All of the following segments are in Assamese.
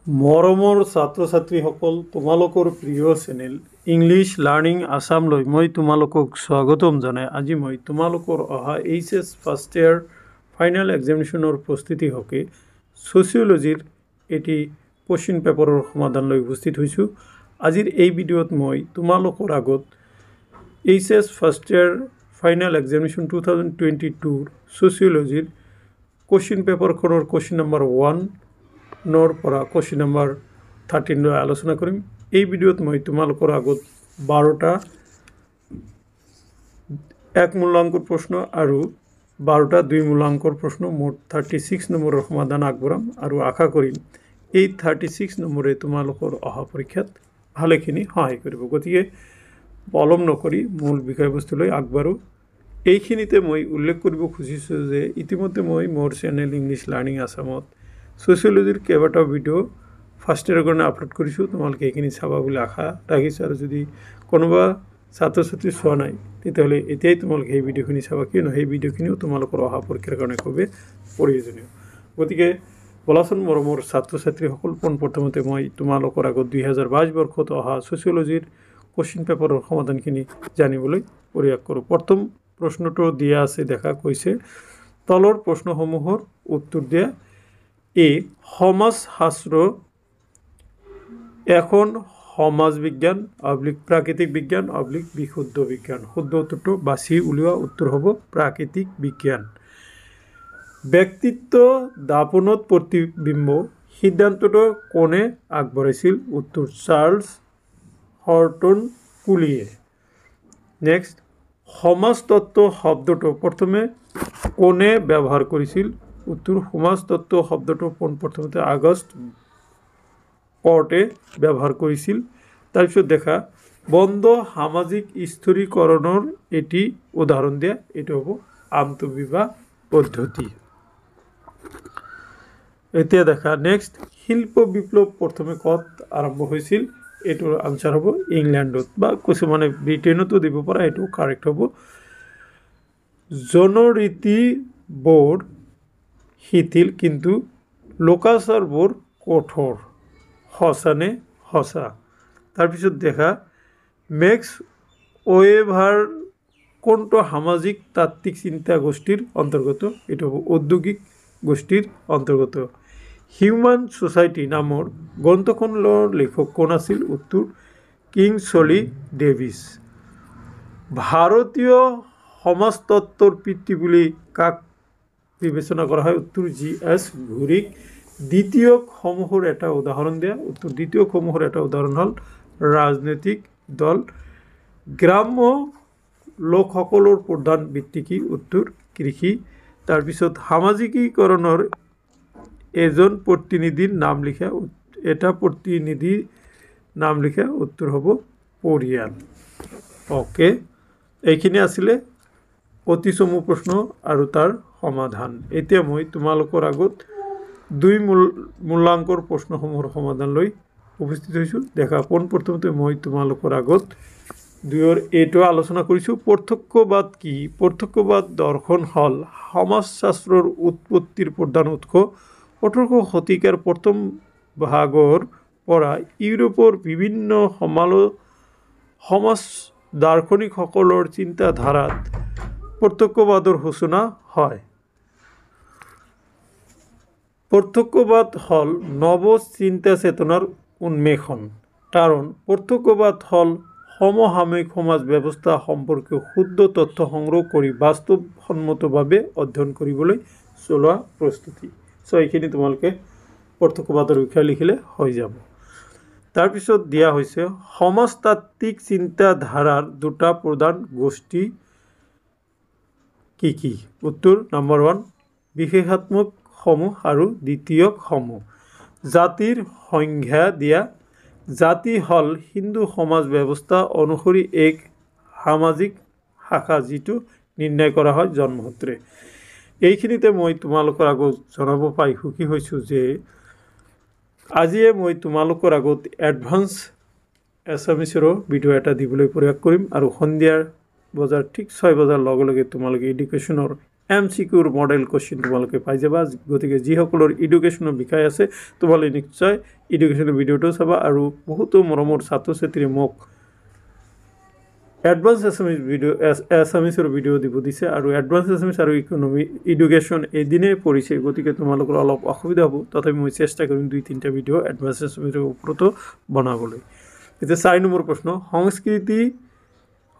মৰমৰ ছাত্ৰ ছাত্ৰীসকল, তোমালোকৰ প্ৰিয় চেনেল ইংলিছ লাৰ্ণিং আছামলৈ মই তোমালোকক স্বাগতম জনাই আজি মই তোমালোকৰ অহা এইচএছ ফাৰ্ষ্ট ইয়াৰ ফাইনেল এক্সামিনেশ্যনৰ প্ৰস্তুতি হকে ছ'চিয়লজিৰ এটি কোৱেশ্চন পেপাৰৰ সমাধান লৈ উপস্থিত হৈছোঁ। আজিৰ এই ভিডিঅ'ত মই তোমালোকৰ আগত HS first year final examination 2022 ছ'চিয়লজিৰ কোৱেশ্চন পেপাৰখনৰ কোৱেশ্চন নম্বৰ 1 নৰ পৰা কোশ্চেন নম্বৰ 13 লৈ আলোচনা কৰিম। এই ভিডিঅ'ত মই তোমালোকৰ আগত 12টা এক মূল্যাংকৰ প্ৰশ্ন আৰু 12টা দুই মূল্যাংকৰ প্ৰশ্ন মুঠ 36 নম্বৰৰ সমাধান আগবঢ়াম আৰু আশা কৰিম এই 36 নম্বৰে তোমালোকৰ অহা পৰীক্ষাত ভালেখিনি সহায় কৰিব। গতিকে পলম নকৰি মূল বিষয়বস্তুলৈ আগবাঢ়ো। এইখিনিতে মই উল্লেখ কৰিব খুজিছোঁ যে ইতিমধ্যে মই মোৰ চেনেল ইংলিছ লাৰ্ণিং আছামত ছ'চিয়লজিৰ কেইবাটাও ভিডিঅ' ফাৰ্ষ্ট ইয়াৰৰ কাৰণে আপলোড কৰিছোঁ। তোমালোকে এইখিনি চাবা বুলি আশা ৰাখিছোঁ আৰু যদি কোনোবা ছাত্ৰ ছাত্ৰী চোৱা নাই তেতিয়াহ'লে এতিয়াই তোমালোকে সেই ভিডিঅ'খিনি চাবা, কিয়নো সেই ভিডিঅ'খিনিও তোমালোকৰ অহা পৰীক্ষাৰ কাৰণে খুবেই প্ৰয়োজনীয়। গতিকে বলাচোন মৰমৰ ছাত্ৰ ছাত্ৰীসকল, পোনপ্ৰথমতে মই তোমালোকৰ আগত 2022 বৰ্ষত অহা ছ'চিয়লজিৰ কোৱেশ্চন পেপাৰৰ সমাধানখিনি জানিবলৈ প্ৰয়াস কৰোঁ। প্ৰথম প্ৰশ্নটো দিয়া আছে, দেখা কৈছে তলৰ প্ৰশ্নসমূহৰ উত্তৰ দিয়া। সমাজশাস্ত্ৰ এখন সমাজ বিজ্ঞান প্ৰাকৃতিক বিজ্ঞান বিশুদ্ধ বিজ্ঞান। শুদ্ধ উত্তৰটো বাছি উলিওৱা। উত্তৰ হ'ব প্ৰাকৃতিক বিজ্ঞান। ব্যক্তিত্ব দাপনত প্ৰতিবিম্ব সিদ্ধান্তটো কোনে আগবঢ়াইছিল? উত্তৰ চাৰ্লছ হৰ্টন কুলিয়ে। নেক্সট, সমাজতত্ত্ব শব্দটো প্ৰথমে কোনে ব্যৱহাৰ কৰিছিল? উত্তৰ সমাজতত্ত্ব শব্দটো পোনপ্ৰথমতে আগষ্ট কৰ্টে ব্যৱহাৰ কৰিছিল। তাৰপিছত দেখা, বন্ধ সামাজিক স্থিৰীকৰণৰ এটি উদাহৰণ দিয়া। এইটো হ'ব আন্তঃবিবাহ পদ্ধতি। এতিয়া দেখা নেক্সট, শিল্প বিপ্লৱ প্ৰথমে ক'ত আৰম্ভ হৈছিল? এইটোৰ আনচাৰ হ'ব ইংলেণ্ডত, বা কিছুমানে ব্ৰিটেইনতো দিব পৰা, এইটো কাৰেক্ট হ'ব। জনৰীতিবোৰ শিথিল কিন্তু লোকাচাৰবোৰ কঠোৰ, সঁচানে সঁচা? তাৰপিছত দেখা, মেক্স ৱেভাৰ কোনটো সামাজিক তাত্ত্বিক চিন্তা গোষ্ঠীৰ অন্তৰ্গত? এইটো হ'ব ঔদ্যোগিক গোষ্ঠীৰ অন্তৰ্গত। হিউম্যান ছ'চাইটি নামৰ গ্ৰন্থখনৰ লেখক কোন আছিল? উত্তৰ কিংছলি ডেভিছ। ভাৰতীয় সমাজতত্ত্বৰ পিতৃ বুলি কাক বিবেচনা কৰা হয়? উত্তৰ GS ঘোৰিক। দ্বিতীয়কসমূহৰ এটা উদাহৰণ দিয়া। উত্তৰ দ্বিতীয়কসমূহৰ এটা উদাহৰণ হ'ল ৰাজনৈতিক দল। গ্ৰাম্য লোকসকলৰ প্ৰধান বৃত্তি কি? উত্তৰ কৃষি। তাৰপিছত সামাজিকীকৰণৰ এজন প্ৰতিনিধিৰ নাম লিখা। এটা প্ৰতিনিধিৰ নাম লিখা। উত্তৰ হ'ব পৰিয়াল। অ'কে, এইখিনি আছিলে অতি চমু প্ৰশ্ন আৰু তাৰ সমাধান। এতিয়া মই তোমালোকৰ আগত দুই মূল্যাংকৰ প্ৰশ্নসমূহৰ সমাধান লৈ উপস্থিত হৈছোঁ। দেখা, পোনপ্ৰথমতে মই তোমালোকৰ আগত 2ৰ এইটো আলোচনা কৰিছোঁ। পাৰ্থক্যবাদ কি? পাৰ্থক্যবাদ দৰ্শন হ'ল সমাজশাস্ত্ৰৰ উৎপত্তিৰ প্ৰধান উৎস। 18শ শতিকাৰ প্ৰথম ভাগৰ পৰা ইউৰোপৰ বিভিন্ন সমাজ দাৰ্শনিকসকলৰ চিন্তাধাৰাত পাৰ্থক্যবাদৰ সূচনা হয়। পাৰ্থক্যবাদ হ'ল নৱ চিন্তা চেতনাৰ উন্মেষণ, কাৰণ পাৰ্থক্যবাদ হ'ল সমসাময়িক সমাজ ব্যৱস্থা সম্পৰ্কীয় শুদ্ধ তথ্য সংগ্ৰহ কৰি বাস্তৱসন্মতভাৱে অধ্যয়ন কৰিবলৈ চলোৱা প্ৰস্তুতি। এইখিনি তোমালোকে পাৰ্থক্যবাদৰ বিষয়ে লিখিলে হৈ যাব। তাৰপিছত দিয়া হৈছে সমাজতাত্ত্বিক চিন্তাধাৰাৰ দুটা প্ৰধান গোষ্ঠী কি কি? উত্তৰ নম্বৰ 1 বিশেষাত্মক সমূহ আৰু দ্বিতীয়কসমূহ। জাতিৰ সংজ্ঞা দিয়া। জাতি হ'ল হিন্দু সমাজ ব্যৱস্থা অনুসৰি এক সামাজিক শাখা যিটো নিৰ্ণয় কৰা হয় জন্মসূত্ৰে। এইখিনিতে মই তোমালোকৰ আগত জনাব পাই সুখী হৈছোঁ যে আজিয়ে মই তোমালোকৰ আগত এডভান্স এছামিছৰো ভিডিঅ' এটা দিবলৈ প্ৰয়াস কৰিম আৰু সন্ধিয়াৰ বজাৰ ঠিক 6 বজাৰ লগে লগে তোমালোকে এডুকেশ্যনৰ MCQৰ মডেল কুৱেশ্যন তোমালোকে পাই যাবা গতিকে যিসকলৰ এডুকেশ্যনৰ বিষয় আছে তোমালোকে নিশ্চয় এডুকেশ্যনৰ ভিডিঅ'টো চাবা আৰু বহুতো মৰমৰ ছাত্ৰ ছাত্ৰীয়ে মোক এডভান্স এছামিছৰ ভিডিঅ' দিব দিছে আৰু এডভান্স এছামিছ আৰু ইকনমি এডুকেশ্যন এদিনেই পৰিছে গতিকে তোমালোকৰ অলপ অসুবিধা হ'ব তথাপি মই চেষ্টা কৰিম 2-3টা ভিডিঅ' এডভান্স এছামিছৰ ওপৰতো বনাবলৈ এতিয়া 4 নম্বৰ প্ৰশ্ন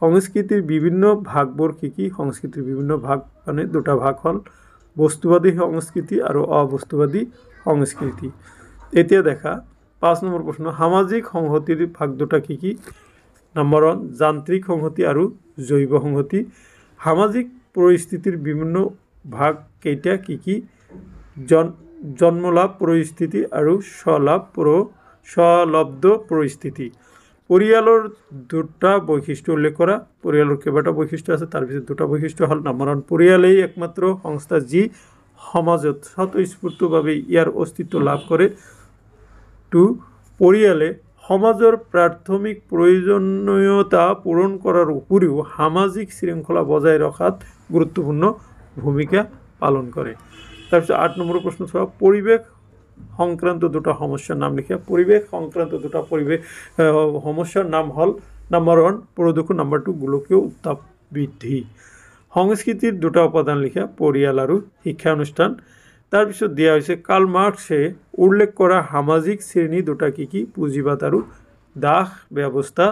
সংস্কৃতিৰ বিভিন্ন ভাগবোৰ কি সংস্কৃতিৰ বিভিন্ন ভাগ মানে দুটা ভাগ হ'ল বস্তুবাদী সংস্কৃতি আৰু অবস্তুবাদী সংস্কৃতি এতিয়া দেখা 5 নম্বৰ প্ৰশ্ন সামাজিক সংহতিৰ ভাগ দুটা কি নম্বৰ 1 যান্ত্ৰিক সংহতি আৰু জৈৱ সংহতি সামাজিক পৰিস্থিতিৰ বিভিন্ন ভাগ কেইটা কি জন্মলাভ পৰিস্থিতি আৰু স্বলব্ধ পৰিস্থিতি পৰিয়ালৰ দুটা বৈশিষ্ট্য উল্লেখ কৰা পৰিয়ালৰ কেইবাটা বৈশিষ্ট্য আছে তাৰ ভিতৰত দুটা বৈশিষ্ট্য হ'ল নম্বৰ 1 পৰিয়ালেই একমাত্ৰ সংস্থা যি সমাজত স্বতঃস্ফূৰ্তভাৱে ইয়াৰ অস্তিত্ব লাভ কৰে 2 পৰিয়ালে সমাজৰ প্ৰাথমিক প্ৰয়োজনীয়তা পূৰণ কৰাৰ উপৰিও সামাজিক শৃংখলা বজাই ৰখাত গুৰুত্বপূৰ্ণ ভূমিকা পালন কৰে তাৰপিছত 8 নম্বৰ প্ৰশ্ন চোৱা পৰিৱেশ সংক্ৰান্ত দুটা সমস্যাৰ নাম লিখা পৰিৱেশ সংক্ৰান্ত দুটা সমস্যাৰ নাম হ'ল নম্বৰ 1 প্ৰদূষণ নম্বৰ 2 গোলকীয় উত্তাপ বৃদ্ধি সংস্কৃতিৰ দুটা উপাদান লিখা পৰিয়াল আৰু শিক্ষানুষ্ঠান তাৰপিছত দিয়া হৈছে কাৰ্ল মাৰ্ক্সে উল্লেখ কৰা সামাজিক শ্ৰেণী দুটা কি পুঁজিবাদ আৰু দাস ব্যৱস্থা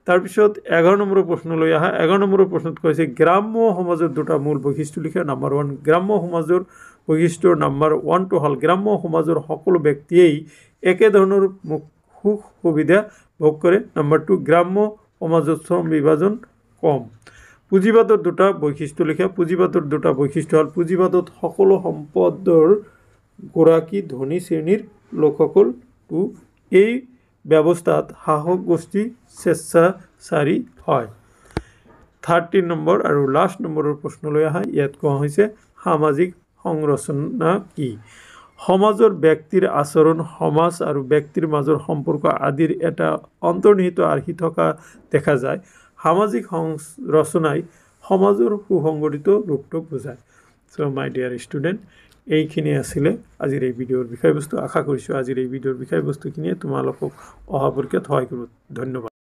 তাৰপিছত 11 নম্বৰ প্ৰশ্নলৈ আহা 11 নম্বৰ প্ৰশ্নত কৈছে গ্ৰাম্য সমাজৰ দুটা মূল বৈশিষ্ট্য লিখা নম্বৰ 1 গ্ৰাম্য সমাজৰ বৈশিষ্ট্যৰ নম্বৰ 1টো হ'ল গ্ৰাম্য সমাজৰ সকলো ব্যক্তিয়েই একে ধৰণৰ সুখ সুবিধা ভোগ কৰে নম্বৰ 2 গ্ৰাম্য সমাজত শ্ৰম বিভাজন কম পুঁজিবাদৰ দুটা বৈশিষ্ট্য লিখা পুঁজিবাদৰ দুটা বৈশিষ্ট্য হ'ল পুঁজিবাদত সকলো সম্পদৰ গৰাকী ধনী শ্ৰেণীৰ লোকসকল এই ব্যৱস্থাত শাসক গোষ্ঠী স্বেচ্ছাচাৰী হয় 13 নম্বৰ আৰু লাষ্ট নম্বৰৰ প্ৰশ্নলৈ আহা ইয়াত কোৱা হৈছে সামাজিক সংৰচনা কি সমাজৰ ব্যক্তিৰ আচৰণ সমাজ আৰু ব্যক্তিৰ মাজৰ সম্পৰ্ক আদিৰ এটা অন্তৰ্নিহিত আৰ্হি থকা দেখা যায় সামাজিক ৰচনাই সমাজৰ সুসংগঠিত ৰূপটোক বুজায় সো মাই ডিয়াৰ ষ্টুডেণ্ট এইখিনি আছিলে আজিৰ এই ভিডিঅ'ৰ বিষয়বস্তু আশা কৰিছোঁ আজিৰ এই ভিডিঅ'ৰ বিষয়বস্তুখিনিয়ে তোমালোকক অহা পৰীক্ষাত সহায় কৰিব ধন্যবাদ